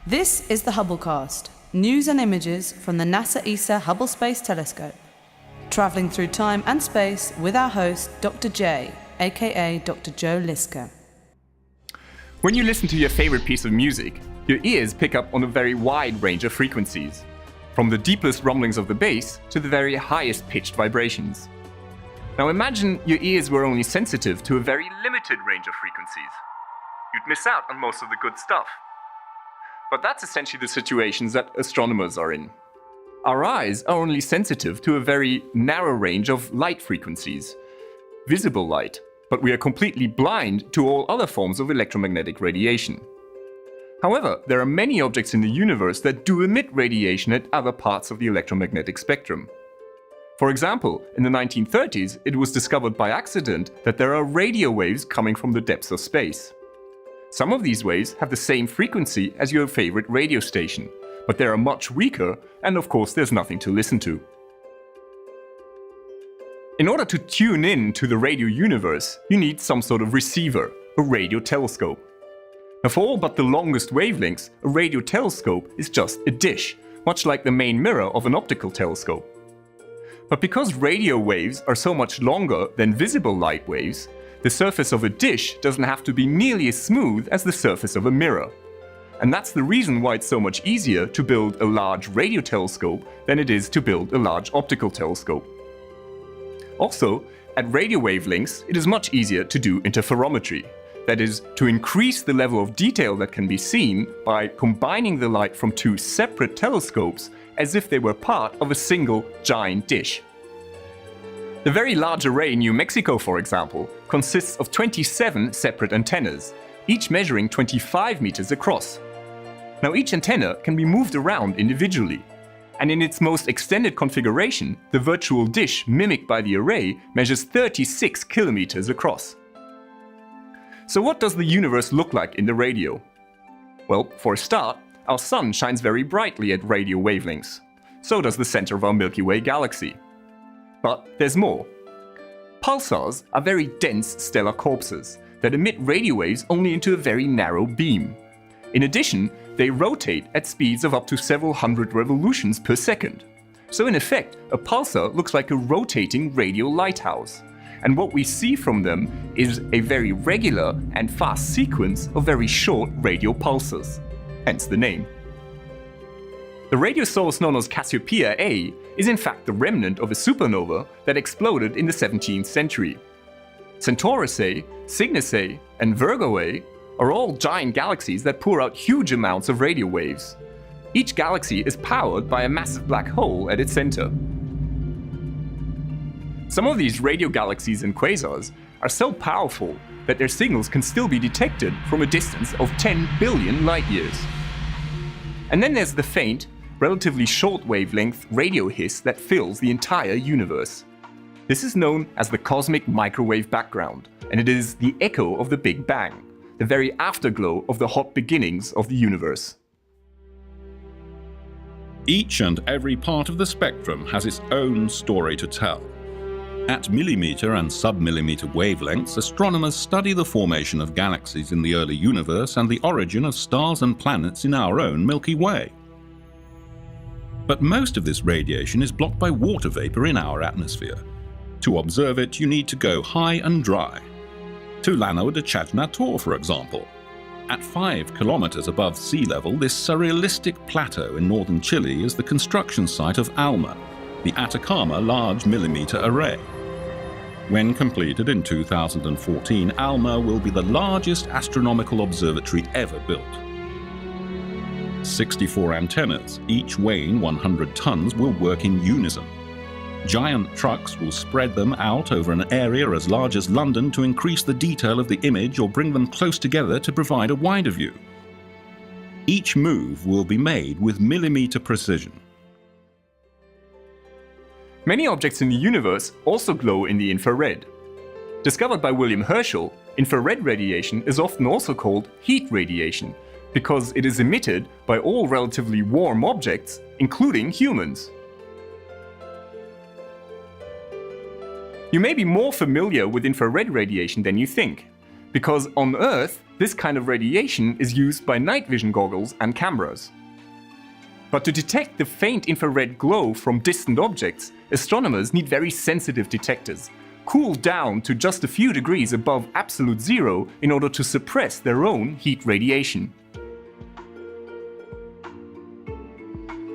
This is the Hubblecast, news and images from the NASA ESA Hubble Space Telescope. Travelling through time and space with our host, Dr. J, aka Dr. Joe Liska. When you listen to your favorite piece of music, your ears pick up on a very wide range of frequencies, from the deepest rumblings of the bass to the very highest pitched vibrations. Now imagine your ears were only sensitive to a very limited range of frequencies. You'd miss out on most of the good stuff. But that's essentially the situations that astronomers are in. Our eyes are only sensitive to a very narrow range of light frequencies, visible light, but we are completely blind to all other forms of electromagnetic radiation. However, there are many objects in the universe that do emit radiation at other parts of the electromagnetic spectrum. For example, in the 1930s, it was discovered by accident that there are radio waves coming from the depths of space. Some of these waves have the same frequency as your favorite radio station, but they are much weaker, and of course there's nothing to listen to. In order to tune in to the radio universe, you need some sort of receiver, a radio telescope. Now for all but the longest wavelengths, a radio telescope is just a dish, much like the main mirror of an optical telescope. But because radio waves are so much longer than visible light waves, the surface of a dish doesn't have to be nearly as smooth as the surface of a mirror. And that's the reason why it's so much easier to build a large radio telescope than it is to build a large optical telescope. Also, at radio wavelengths, it is much easier to do interferometry. That is, to increase the level of detail that can be seen by combining the light from two separate telescopes as if they were part of a single giant dish. The Very Large Array in New Mexico, for example, consists of 27 separate antennas, each measuring 25 meters across. Now each antenna can be moved around individually, and in its most extended configuration, the virtual dish mimicked by the array measures 36 kilometers across. So what does the universe look like in the radio? Well, for a start, our sun shines very brightly at radio wavelengths. So does the center of our Milky Way galaxy. But there's more. Pulsars are very dense stellar corpses that emit radio waves only into a very narrow beam. In addition, they rotate at speeds of up to several hundred revolutions per second. So in effect, a pulsar looks like a rotating radio lighthouse. And what we see from them is a very regular and fast sequence of very short radio pulses. Hence the name. The radio source known as Cassiopeia A is in fact the remnant of a supernova that exploded in the 17th century. Centaurus A, Cygnus A, and Virgo A are all giant galaxies that pour out huge amounts of radio waves. Each galaxy is powered by a massive black hole at its center. Some of these radio galaxies and quasars are so powerful that their signals can still be detected from a distance of 10 billion light years. And then there's the faint, relatively short wavelength radio hiss that fills the entire universe. This is known as the cosmic microwave background, and it is the echo of the Big Bang, the very afterglow of the hot beginnings of the universe. Each and every part of the spectrum has its own story to tell. At millimeter and sub-millimeter wavelengths, astronomers study the formation of galaxies in the early universe and the origin of stars and planets in our own Milky Way. But most of this radiation is blocked by water vapor in our atmosphere. To observe it, you need to go high and dry. To Llano de Chajnantor, for example. At 5 kilometers above sea level, this surrealistic plateau in northern Chile is the construction site of ALMA, the Atacama Large Millimeter Array. When completed in 2014, ALMA will be the largest astronomical observatory ever built. 64 antennas, each weighing 100 tons, will work in unison. Giant trucks will spread them out over an area as large as London to increase the detail of the image or bring them close together to provide a wider view. Each move will be made with millimeter precision. Many objects in the universe also glow in the infrared. Discovered by William Herschel, infrared radiation is often also called heat radiation, because it is emitted by all relatively warm objects, including humans. You may be more familiar with infrared radiation than you think, because on Earth, this kind of radiation is used by night vision goggles and cameras. But to detect the faint infrared glow from distant objects, astronomers need very sensitive detectors, cooled down to just a few degrees above absolute zero in order to suppress their own heat radiation.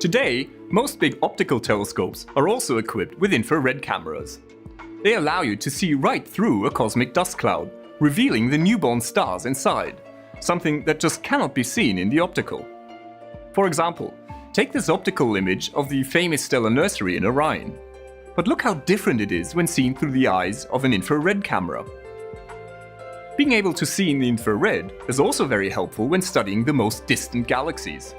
Today, most big optical telescopes are also equipped with infrared cameras. They allow you to see right through a cosmic dust cloud, revealing the newborn stars inside, something that just cannot be seen in the optical. For example, take this optical image of the famous stellar nursery in Orion. But look how different it is when seen through the eyes of an infrared camera. Being able to see in the infrared is also very helpful when studying the most distant galaxies.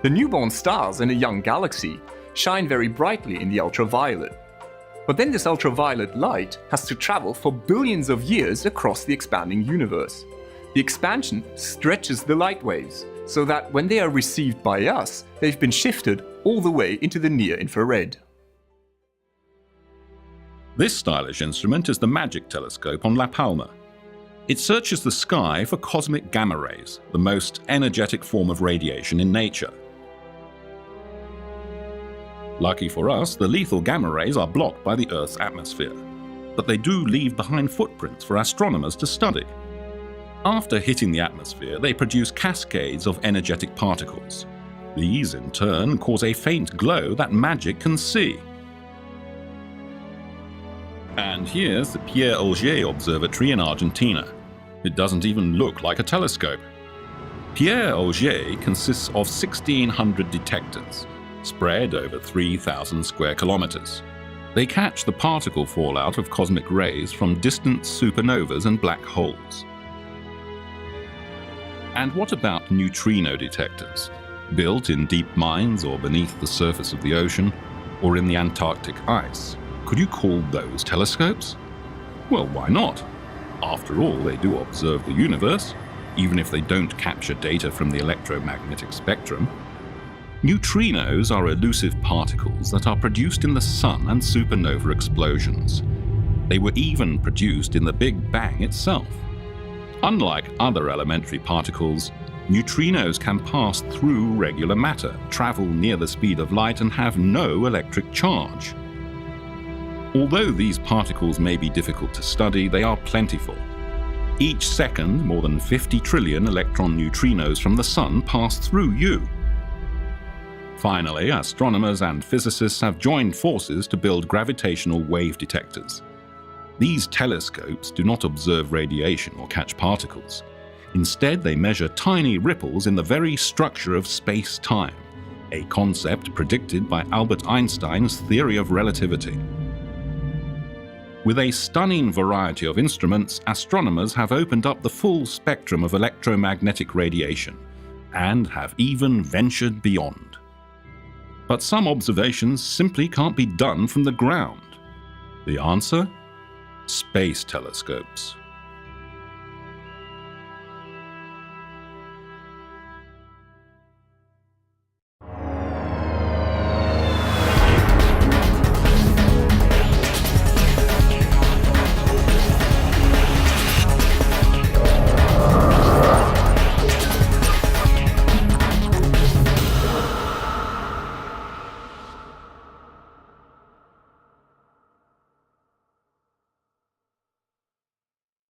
The newborn stars in a young galaxy shine very brightly in the ultraviolet. But then this ultraviolet light has to travel for billions of years across the expanding universe. The expansion stretches the light waves, so that when they are received by us, they've been shifted all the way into the near-infrared. This stylish instrument is the MAGIC telescope on La Palma. It searches the sky for cosmic gamma rays, the most energetic form of radiation in nature. Lucky for us, the lethal gamma rays are blocked by the Earth's atmosphere, but they do leave behind footprints for astronomers to study. After hitting the atmosphere, they produce cascades of energetic particles. These, in turn, cause a faint glow that MAGIC can see. And here's the Pierre Auger Observatory in Argentina. It doesn't even look like a telescope. Pierre Auger consists of 1,600 detectors, spread over 3,000 square kilometers. They catch the particle fallout of cosmic rays from distant supernovas and black holes. And what about neutrino detectors, built in deep mines or beneath the surface of the ocean, or in the Antarctic ice? Could you call those telescopes? Well, why not? After all, they do observe the universe, even if they don't capture data from the electromagnetic spectrum. Neutrinos are elusive particles that are produced in the sun and supernova explosions. They were even produced in the Big Bang itself. Unlike other elementary particles, neutrinos can pass through regular matter, travel near the speed of light, and have no electric charge. Although these particles may be difficult to study, they are plentiful. Each second, more than 50 trillion electron neutrinos from the sun pass through you. Finally, astronomers and physicists have joined forces to build gravitational wave detectors. These telescopes do not observe radiation or catch particles. Instead, they measure tiny ripples in the very structure of space-time, a concept predicted by Albert Einstein's theory of relativity. With a stunning variety of instruments, astronomers have opened up the full spectrum of electromagnetic radiation and have even ventured beyond. But some observations simply can't be done from the ground. The answer? Space telescopes.